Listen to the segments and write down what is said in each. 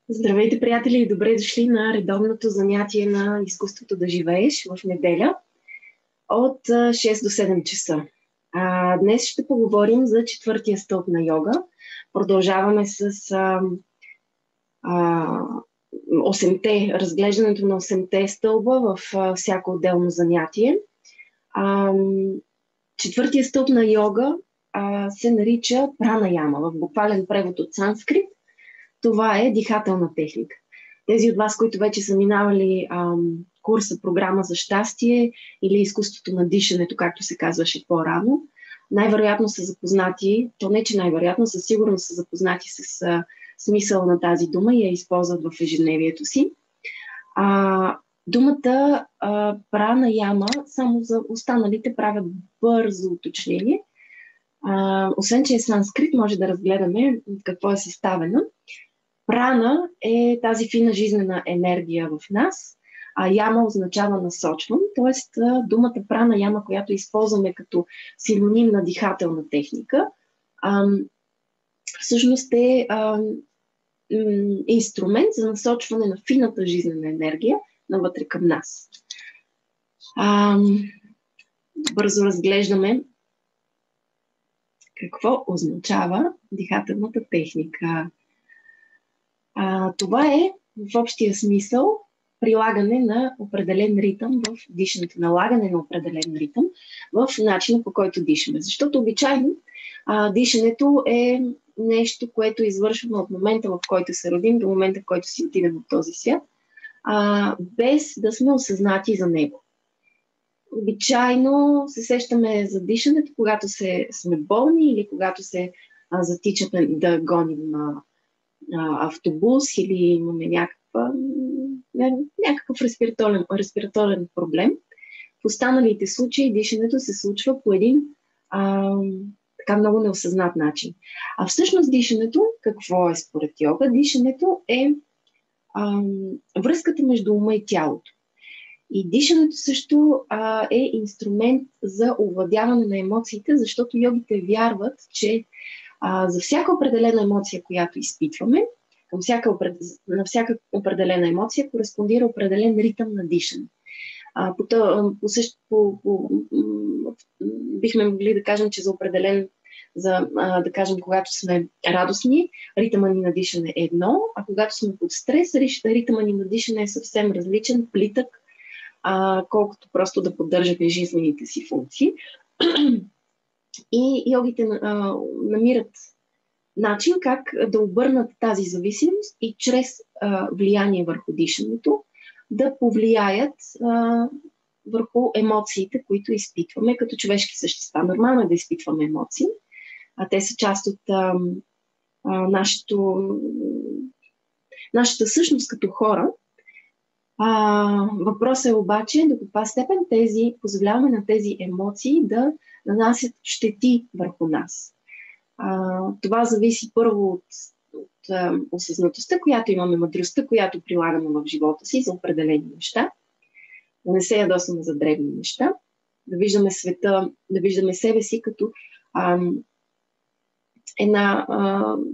Здравейте, приятели, и добре дошли на редовното занятие на изкуството да живееш в неделя от 6 до 7 часа. Днес ще поговорим за четвъртия стълб на йога. Продължаваме с 8-те, разглеждането на 8-те стълба в всяко отделно занятие. Четвъртия стълб на йога се нарича пранаяма, в буквален превод от санскрит. Това е дихателна техника. Тези от вас, които вече са минавали курса програма за щастие или изкуството на дишането, както се казваше по-рано, най-вероятно са запознати, то не че най-вероятно, със сигурност са запознати с смисъла на тази дума и я използват в ежедневието си. Думата пранаяма, само за останалите правя бързо уточнение. Освен, че е санскрит, може да разгледаме какво е съставено. Прана е тази фина жизнена енергия в нас, а яма означава насочвам, т.е. думата прана яма, която използваме като синоним на дихателна техника, всъщност е инструмент за насочване на фината жизнена енергия навътре към нас. Бързо разглеждаме какво означава дихателната техника. Това е в общия смисъл прилагане на определен ритъм в дишането, налагане на определен ритъм в начина, по който дишаме. Защото обичайно дишането е нещо, което извършваме от момента, в който се родим, до момента, в който си отидем от този свят, без да сме осъзнати за него. Обичайно се сещаме за дишането, когато сме болни или когато се затичаме да гоним автобус или имаме някакъв респираторен проблем. В останалите случаи дишането се случва по един така много неосъзнат начин. А всъщност дишането, какво е според йога? Дишането е връзката между ума и тялото. И дишането също е инструмент за овладяване на емоциите, защото йогите вярват, че за всяка определена емоция, която изпитваме, на всяка определена емоция кореспондира определен ритъм на дишане. Бихме могли да кажем, че да кажем, когато сме радостни, ритъма ни на дишане е едно, а когато сме под стрес, ритъма ни на дишане е съвсем различен, плитък, колкото просто да поддържаме жизнените си функции. И йогите намират начин как да обърнат тази зависимост и чрез влияние върху дишането да повлияят върху емоциите, които изпитваме като човешки същества. Нормално е да изпитваме емоции, те са част от нашата същност като хора. Въпросът е обаче до каква степен позволяваме на тези емоции да нанасят щети върху нас. Това зависи първо от осъзнатостта, която имаме, мъдростта, която прилагаме в живота си за определени неща, да не се ядосваме за дребни неща, да виждаме света, да виждаме себе си като една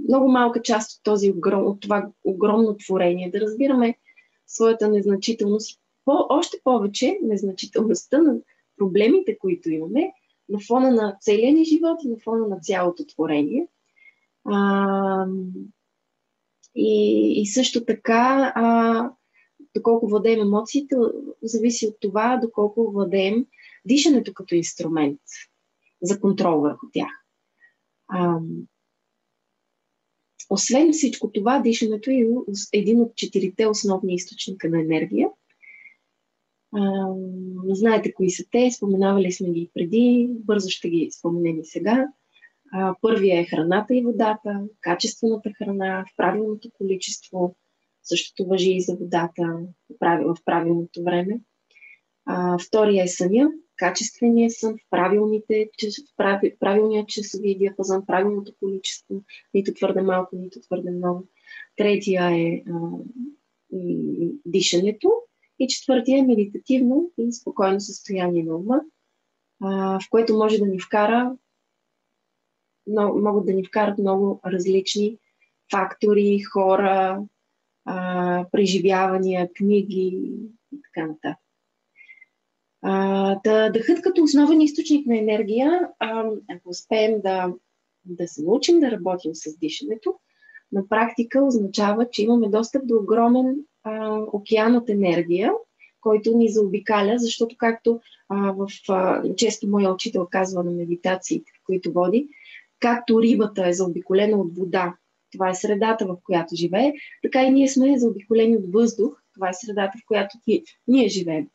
много малка част от това огромно творение, да разбираме своята незначителност, още повече незначителността на проблемите, които имаме, на фона на целия ни живот и на фона на цялото творение. И също така, доколко владеем емоциите, зависи от това, доколко владеем дишането като инструмент за контрол върху тях. Освен всичко това, дишането е един от 4-те основни източника на енергия. Знаете кои са те, споменавали сме ги преди, бързо ще ги споменем и сега. Първия е храната и водата, качествената храна в правилното количество, същото важи и за водата в правилното време. Втория е съня, качествения сън в правилния часови диапазон, правилното количество, нито твърде малко, нито твърде много. Третия е дишането и четвъртия е медитативно и спокойно състояние на ума, в което могат да ни вкарат много различни фактори, хора, преживявания, книги и така нататък. Дъхът като основен източник на енергия, ако успеем да се научим да работим с дишането, на практика означава, че имаме достъп до огромен океан от енергия, който ни заобикаля, защото както често моя учител казва на медитациите, в които води, както рибата е заобиколена от вода, това е средата, в която живее, така и ние сме заобиколени от въздух, това е средата, в която ние живеем.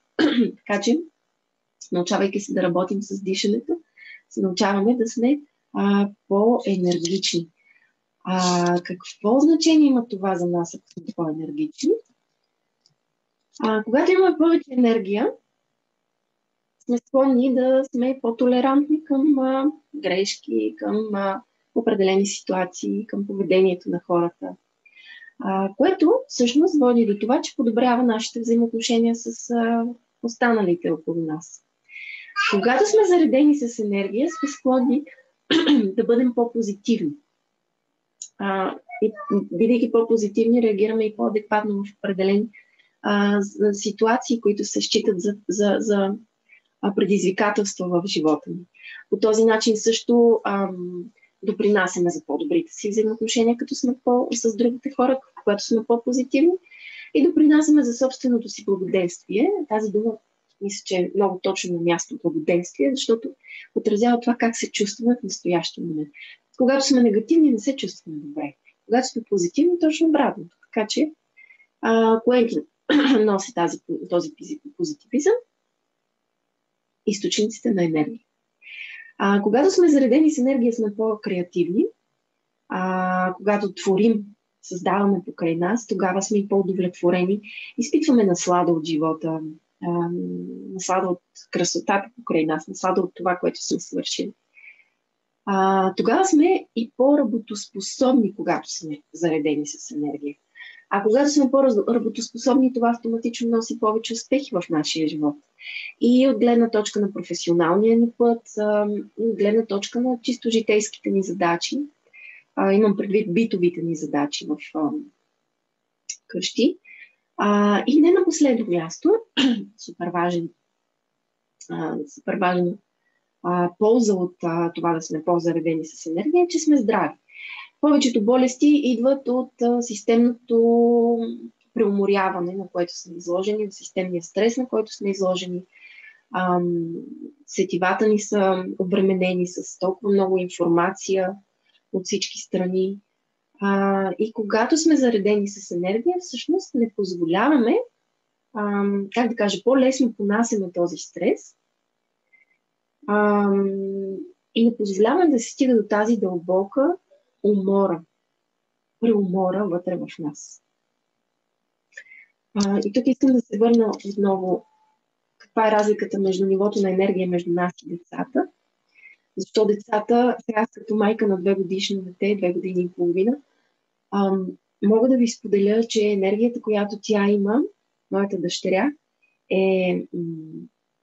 Така че, научавайки се да работим с дишането, се научаваме да сме по-енергични. Какво значение има това за нас, ако сме по-енергични? Когато имаме повече енергия, сме склонни да сме по-толерантни към грешки, към определени ситуации, към поведението на хората, което всъщност води до това, че подобрява нашите взаимоотношения с останалите около нас. Когато сме заредени с енергия, сме склонни да бъдем по-позитивни. И бидейки по-позитивни, реагираме и по-адекватно в определени ситуации, които се считат за предизвикателства в живота ни. По този начин също допринасяме за по-добрите си взаимоотношения, като сме с другите хора, когато сме по-позитивни, и допринасяме за собственото си благоденствие. Тази дума мисля, че е много точно на място благоденствие, защото отразява това как се чувстваме в настоящия момент. Когато сме негативни, не се чувстваме добре. Когато сме позитивни, точно обратното. Така че, което носи този позитивизъм? Източниците на енергия. Когато сме заредени с енергия, сме по-креативни. Когато творим, създаваме покрай нас, тогава сме и по-удовлетворени. Изпитваме наслада от живота, наслада от красотата покрай нас, наслада от това, което сме свършили. Тогава сме и по-работоспособни, когато сме заредени с енергия. А когато сме по-работоспособни, това автоматично носи повече успехи в нашия живот. И от гледна точка на професионалния ни път, и от гледна точка на чисто житейските ни задачи, имам предвид битовите ни задачи в къщи. И не на последно място, супер важен полза от това да сме по-заредени с енергия, че сме здрави. Повечето болести идват от системното преуморяване, на което сме изложени, от системния стрес, на който сме изложени. Сетивата ни са обременени с толкова много информация от всички страни. И когато сме заредени с енергия, всъщност не позволяваме, как да кажа, по-лесно понасяме този стрес и не позволяваме да се стига до тази дълбока умора, преумора вътре в нас. И тук искам да се върна отново каква е разликата между нивото на енергия между нас и децата. Защо децата, сега като майка на 2-годишно дете, 2 години и половина, мога да ви споделя, че енергията, която тя има, моята дъщеря, е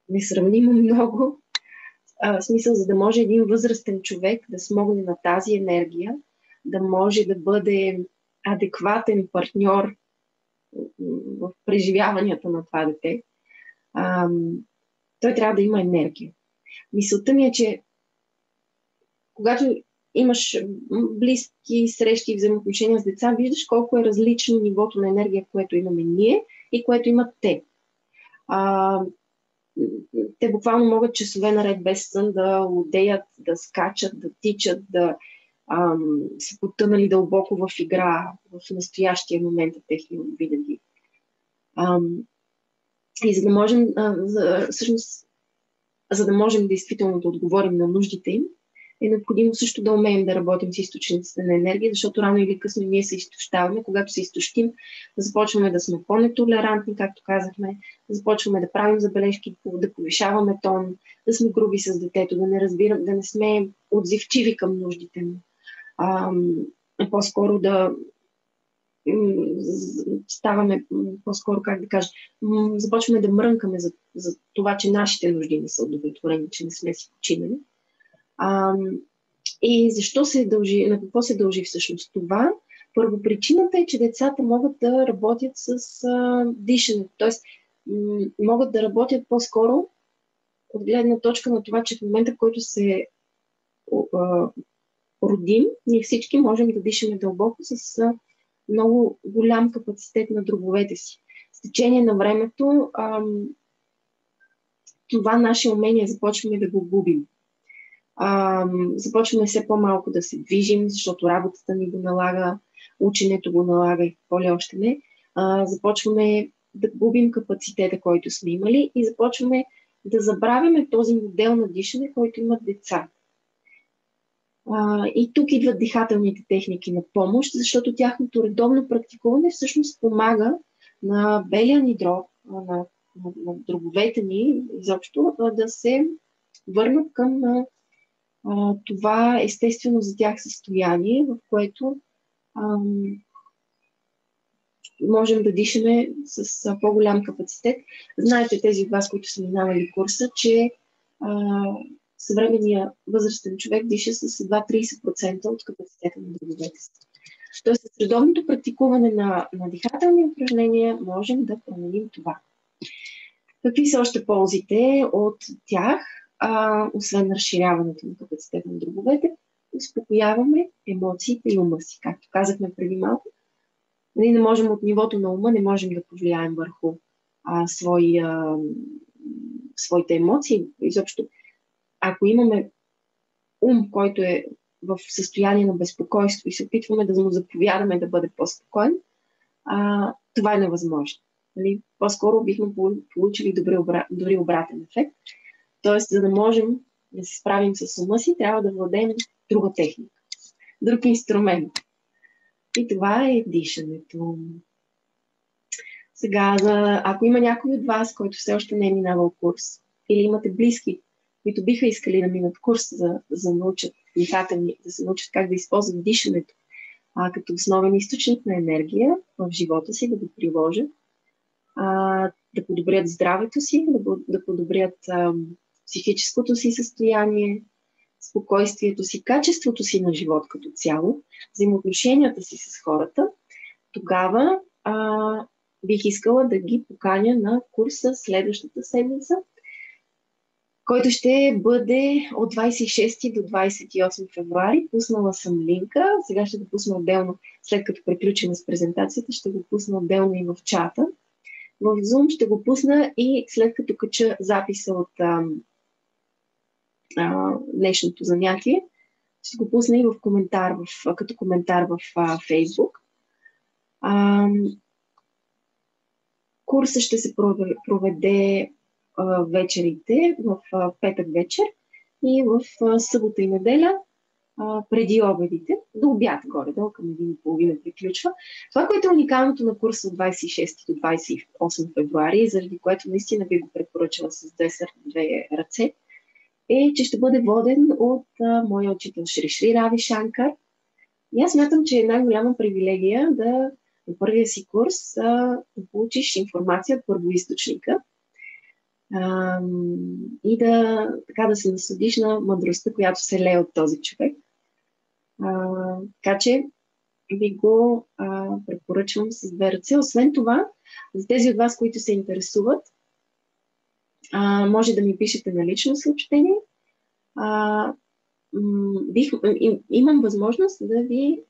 несравнимо много. В смисъл, за да може един възрастен човек да смогне на тази енергия, да може да бъде адекватен партньор в преживяванията на това дете, той трябва да има енергия. Мисълта ми е, че когато имаш близки срещи и взаимоотношения с деца, виждаш колко е различно нивото на енергия, което имаме ние и което имат те. Те буквално могат часове наред без сън да лудеят, да скачат, да тичат, да са потънали дълбоко в игра, в настоящия момент техни винаги. И за да можем, всъщност, за да можем действително да отговорим на нуждите им, е необходимо също да умеем да работим с източниците на енергия, защото рано или късно ние се изтощаваме. Когато се изтощим, започваме да сме по-нетолерантни, както казахме, започваме да правим забележки, да повишаваме тон, да сме груби с детето, да не сме отзивчиви към нуждите му. По-скоро да ставаме, по-скоро, как да кажа, започваме да мрънкаме за това, че нашите нужди не са удовлетворени, че не сме си починали. И защо се дължи, на какво се дължи всъщност това? Първопричината е, че децата могат да работят с дишането, т.е. могат да работят по-скоро от гледна точка на това, че в момента, в който се родим, ние всички можем да дишаме дълбоко с много голям капацитет на дробовете си. С течение на времето това наше умение започваме да го губим. Започваме все по-малко да се движим, защото работата ни го налага, ученето го налага и какво ли още не. Започваме да губим капацитета, който сме имали и започваме да забравяме този модел на дишане, който имат деца. И тук идват дихателните техники на помощ, защото тяхното редовно практикуване всъщност помага на белия ни дроб, на дробовете ни изобщо, да се върнат към това естествено за тях състояние, в което можем да дишаме с по-голям капацитет. Знаете, тези от вас, които са минавали курса, че съвременният възрастен човек диша с едва 30% от капацитета на дробовете си. Тоест, с редовното практикуване на дихателни упражнения можем да променим това. Какви са още ползите от тях, освен разширяването на капацитета на дробовете? Успокояваме емоциите и ума си. Както казахме преди малко, ние не можем от нивото на ума, не можем да повлияем върху своите емоции. Изобщо, ако имаме ум, който е в състояние на безпокойство и се опитваме да му заповядаме да бъде по-спокоен, това е невъзможно. Нали? По-скоро бихме получили дори обратен ефект. Тоест, за да можем да се справим с ума си, трябва да владеем друга техника, друг инструмент. И това е дишането. Сега, ако има някой от вас, който все още не е минавал курс, или имате близки, които биха искали да минат курс, да научат дихателни, да се научат как да използват дишането като основен източник на енергия в живота си, да го приложат, да подобрят здравето си, да подобрят психическото си състояние, спокойствието си, качеството си на живот като цяло, взаимоотношенията си с хората, тогава бих искала да ги поканя на курса следващата седмица, който ще бъде от 26 до 28 февруари. Пуснала съм линка. Сега ще го пусна отделно, след като приключим с презентацията, ще го пусна отделно и в чата. В Zoom ще го пусна и след като кача записа от днешното занятие, ще го пусна и в коментар, като коментар в Facebook. Курсът ще се проведе вечерите в петък вечер и в събота и неделя преди обедите, до обяд горе-долу, към 1:30 приключва. Това, което е уникалното на курса от 26 до 28 февруари, заради което наистина би го препоръчала с две ръце, е, че ще бъде воден от моя учител Шри Рави Шанкар. И аз смятам, че е най-голяма привилегия на първия си курс да получиш информация от първоизточника и да се насладиш на мъдростта, която се лее от този човек. Така че ви го препоръчвам с две ръце. Освен това, за тези от вас, които се интересуват, може да ми пишете на лично съобщение. Имам възможност да ви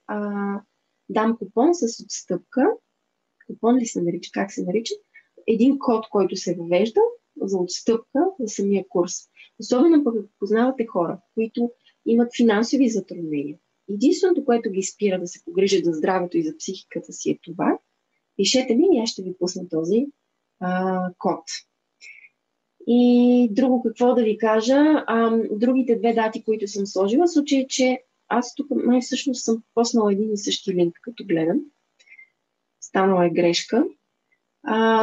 дам купон с отстъпка. Купон ли се нарича? Как се нарича? Един код, който се въвежда за отстъпка за самия курс. Особено пък ако познавате хора, които имат финансови затруднения. Единственото, което ги спира да се погрижат за здравето и за психиката си е това. Пишете ми и аз ще ви пусна този код. И друго какво да ви кажа, другите две дати, които съм сложила, в случай, че аз тук май всъщност съм поснала един и същи линк, като гледам. Станала е грешка.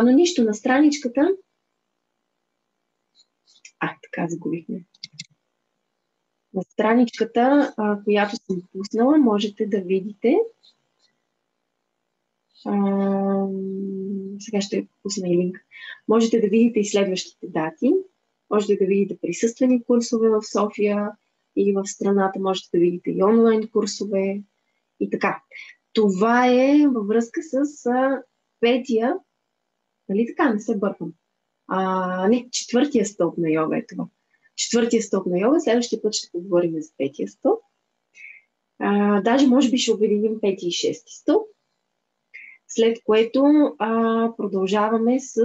Но нищо, на страничката... така загубихме. На страничката, която съм пуснала, можете да видите. Сега ще пусна и линк. Можете да видите и следващите дати. Можете да видите присъствени курсове в София и в страната. Можете да видите и онлайн курсове и така. Това е във връзка с петия, нали така, не се бъркам. Не, четвъртия стълб на йога е това. Четвъртия стълб на йога, следващия път ще поговорим за петия стълб. Даже може би ще обединим пети и шести стълб, след което продължаваме с